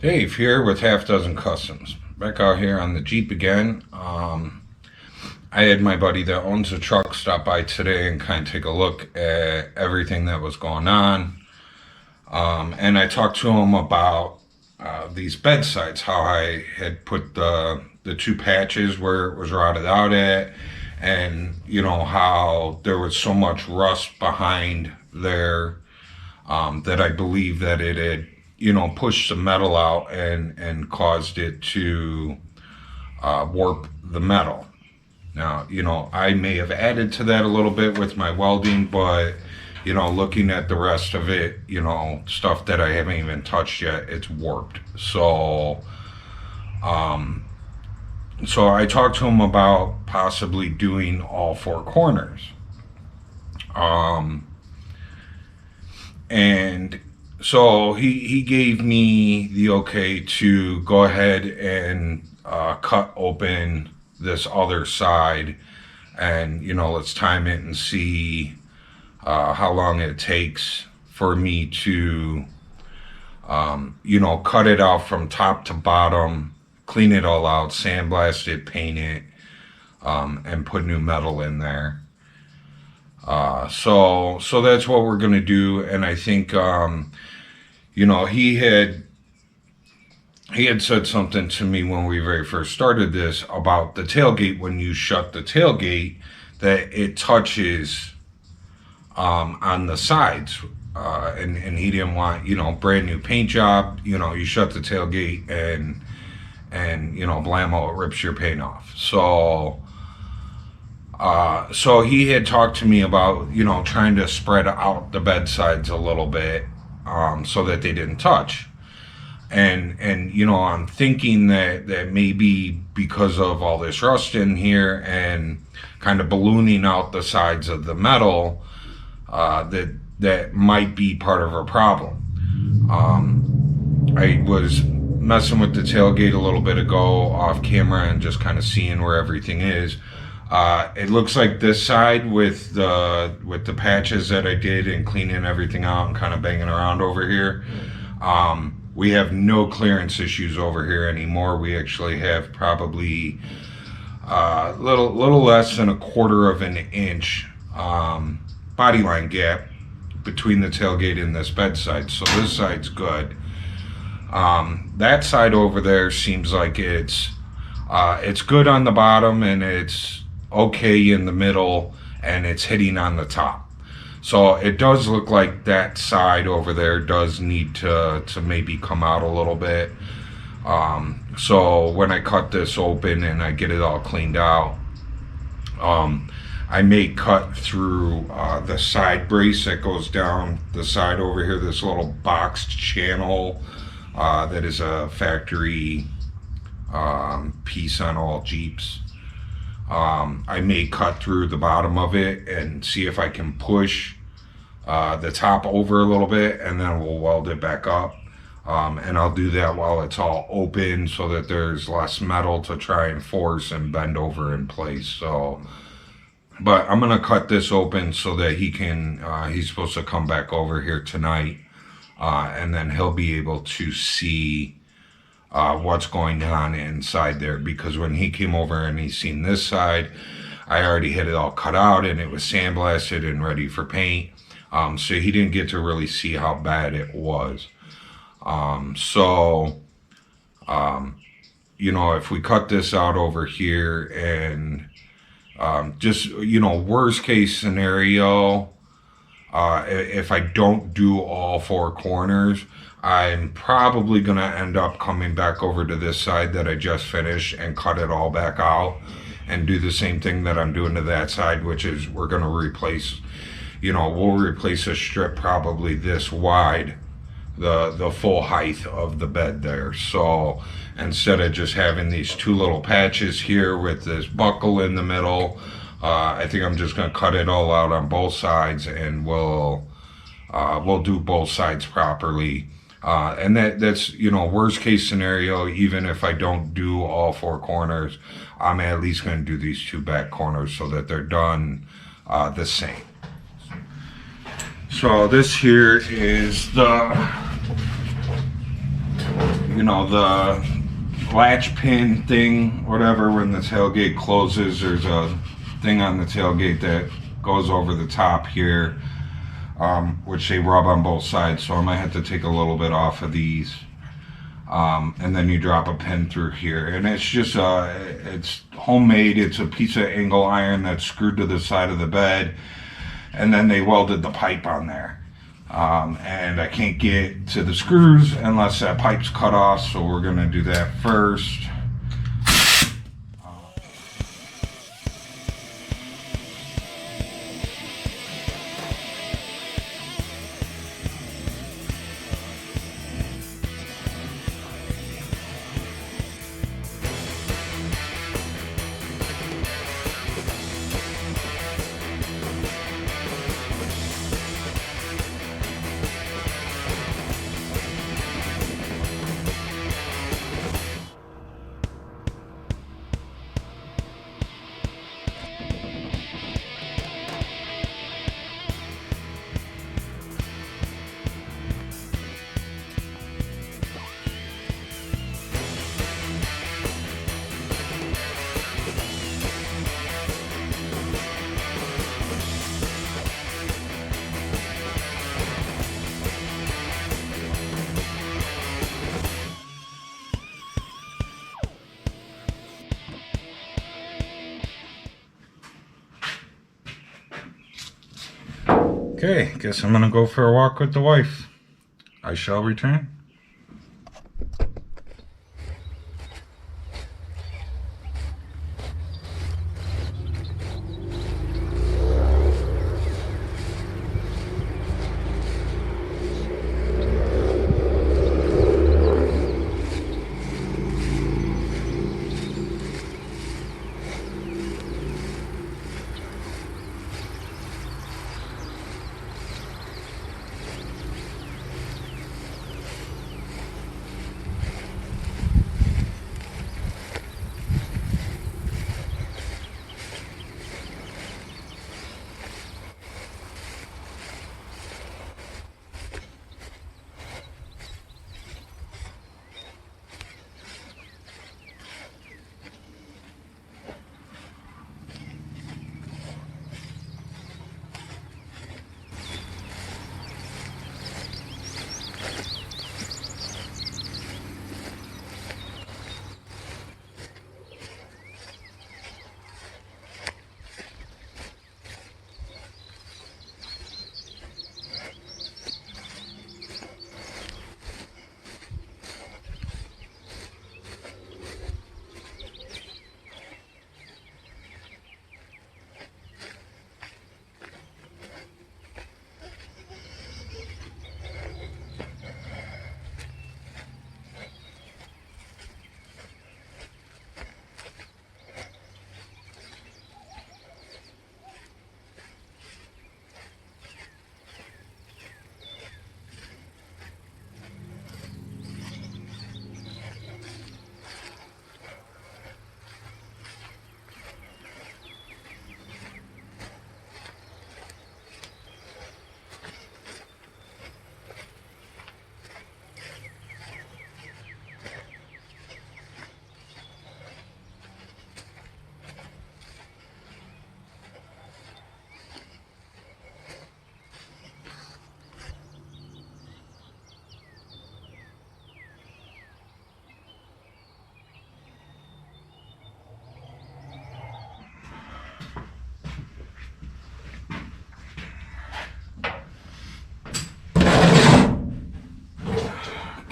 Dave here with Half Dozen Customs. Back out here on the Jeep again. I had my buddy that owns a truck stop by today and kind of take a look at everything that was going on. And I talked to him about these bedsides, how I had put the two patches where it was rotted out at, and you know how there was so much rust behind there that I believe that it had pushed the metal out and caused it to warp the metal. Now, I may have added to that a little bit with my welding, but looking at the rest of it, stuff that I haven't even touched yet, it's warped. So I talked to him about possibly doing all four corners. And so he gave me the okay to go ahead and cut open this other side, and let's time it and see how long it takes for me to cut it out from top to bottom, clean it all out, sandblast it, paint it, and put new metal in there. So that's what we're gonna do. And I think he had said something to me when we very first started this about the tailgate. When you shut the tailgate, that it touches on the sides, and he didn't want brand new paint job. You shut the tailgate and blammo, it rips your paint off. So he had talked to me about trying to spread out the bed sides a little bit, so that they didn't touch. And I'm thinking that maybe because of all this rust in here and kind of ballooning out the sides of the metal, that might be part of a problem. I was messing with the tailgate a little bit ago off camera and just kind of seeing where everything is. It looks like this side with the patches that I did and cleaning everything out and kind of banging around over here, we have no clearance issues over here anymore. We actually have probably little less than 1/4 of an inch body line gap between the tailgate and this bed side. So this side's good. That side over there seems like it's good on the bottom, and it's okay in the middle, and it's hitting on the top. So it does look like that side over there does need to maybe come out a little bit. So when I cut this open and I get it all cleaned out, I may cut through the side brace that goes down the side over here, this little boxed channel that is a factory piece on all Jeeps. I may cut through the bottom of it and see if I can push the top over a little bit, and then we'll weld it back up. And I'll do that while it's all open so that there's less metal to try and force and bend over in place. So, but I'm gonna cut this open so that he can, he's supposed to come back over here tonight, and then he'll be able to see what's going on inside there, because when he came over and he's seen this side, I already had it all cut out and it was sandblasted and ready for paint. So he didn't get to really see how bad it was. If we cut this out over here and just worst case scenario, if I don't do all four corners, I'm probably going to end up coming back over to this side that I just finished and cut it all back out and do the same thing that I'm doing to that side, which is we're going to replace, we'll replace a strip probably this wide, the full height of the bed there. So instead of just having these two little patches here with this buckle in the middle, I think I'm just going to cut it all out on both sides, and we'll do both sides properly. And that's worst case scenario. Even if I don't do all four corners, I'm at least going to do these two back corners so that they're done the same. So this here is the you know, the latch pin thing, whatever, when the tailgate closes, there's a thing on the tailgate that goes over the top here, which they rub on both sides, so I might have to take a little bit off of these. And then you drop a pin through here, and it's just it's homemade. It's a piece of angle iron that's screwed to the side of the bed, and then they welded the pipe on there. And I can't get to the screws unless that pipe's cut off, so we're gonna do that first. Okay, guess I'm gonna go for a walk with the wife. I shall return.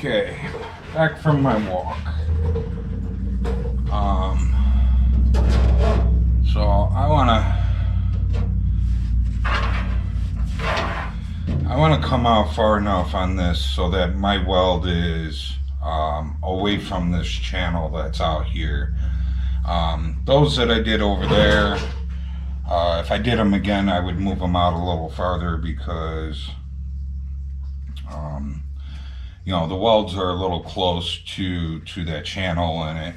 Okay, back from my walk. So I wanna come out far enough on this so that my weld is away from this channel that's out here. Those that I did over there, if I did them again, I would move them out a little farther because you know, the welds are a little close to that channel, and it,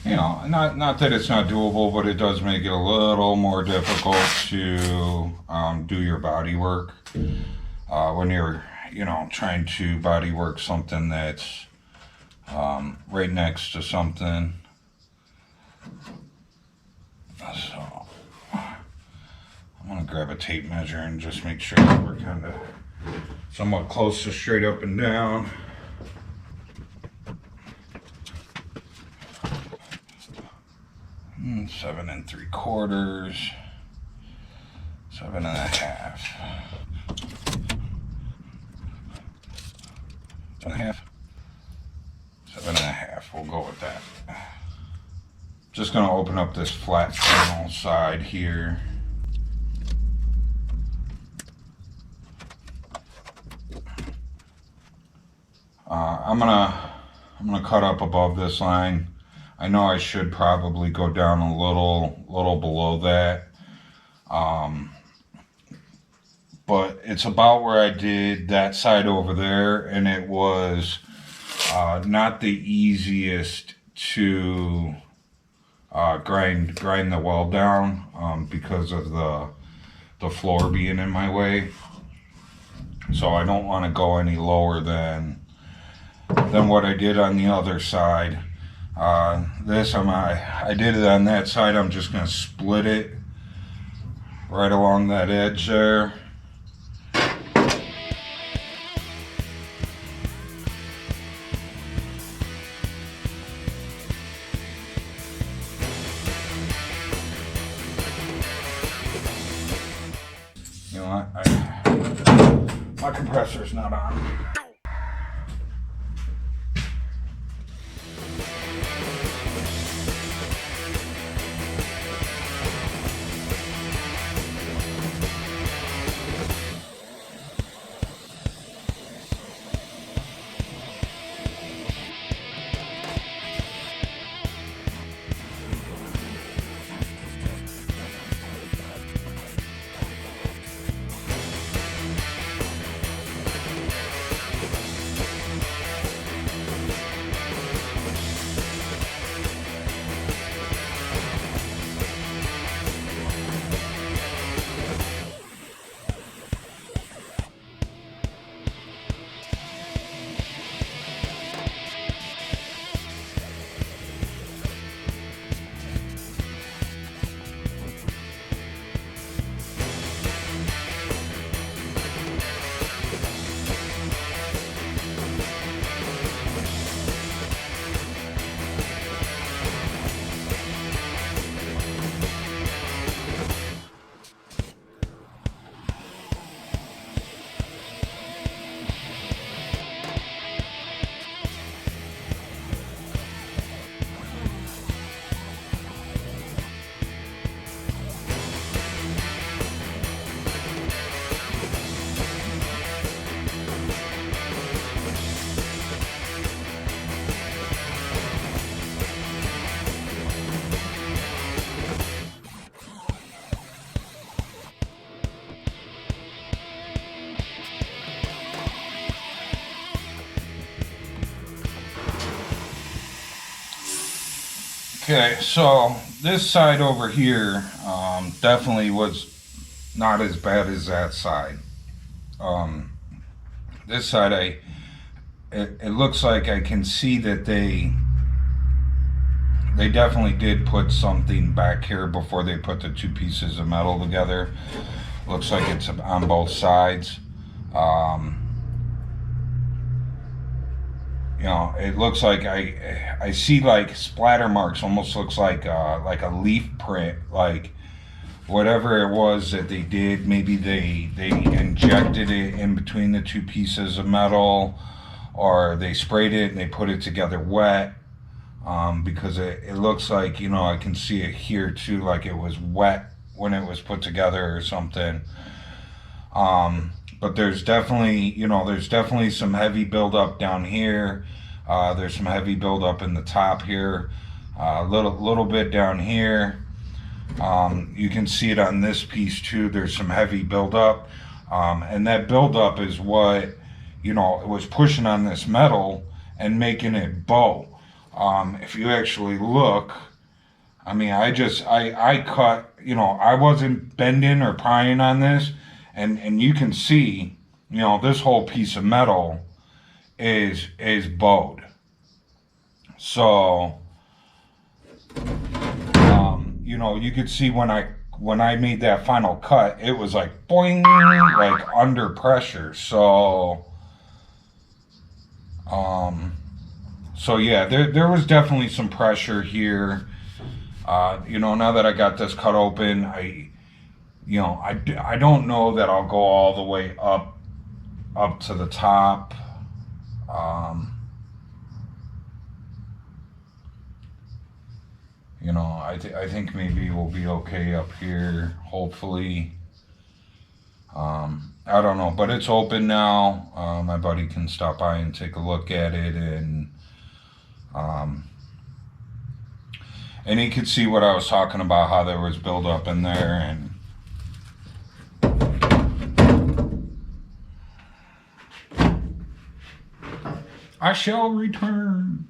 you know, not that it's not doable, but it does make it a little more difficult to do your body work when you're, you know, trying to body work something that's right next to something. So I'm gonna grab a tape measure and just make sure that we're kind of somewhat close to straight up and down. And 7 3/4, 7 1/2, 7 1/2, 7 1/2. We'll go with that. Just gonna open up this flat panel side here. I'm gonna cut up above this line. I know I should probably go down a little below that, but it's about where I did that side over there, and it was not the easiest to grind the weld down because of the floor being in my way. So I don't want to go any lower than what I did on the other side. I did it on that side. I'm just going to split it right along that edge there. You know what? My compressor's not on. Okay, so this side over here definitely was not as bad as that side. This side, it looks like I can see that they definitely did put something back here before they put the two pieces of metal together. Looks like it's on both sides. You know, it looks like I see like splatter marks. Almost looks like a leaf print, like whatever it was that they did. Maybe they injected it in between the two pieces of metal, or they sprayed it and they put it together wet. Because it looks like, you know, I can see it here too, like it was wet when it was put together or something. But there's definitely, you know, there's definitely some heavy buildup down here. There's some heavy buildup in the top here. A little bit down here. You can see it on this piece too. There's some heavy buildup. And that buildup is what, you know, it was pushing on this metal and making it bow. If you actually look, I mean, I cut, you know, I wasn't bending or prying on this. And you can see, you know, this whole piece of metal is bowed. So, you know, you could see when I made that final cut, it was like boing, like under pressure. So, so yeah, there was definitely some pressure here. You know, now that I got this cut open, I don't know that I'll go all the way up to the top. You know, I think maybe we'll be okay up here, hopefully. I don't know, but it's open now. My buddy can stop by and take a look at it, and he could see what I was talking about, how there was buildup in there, and I shall return.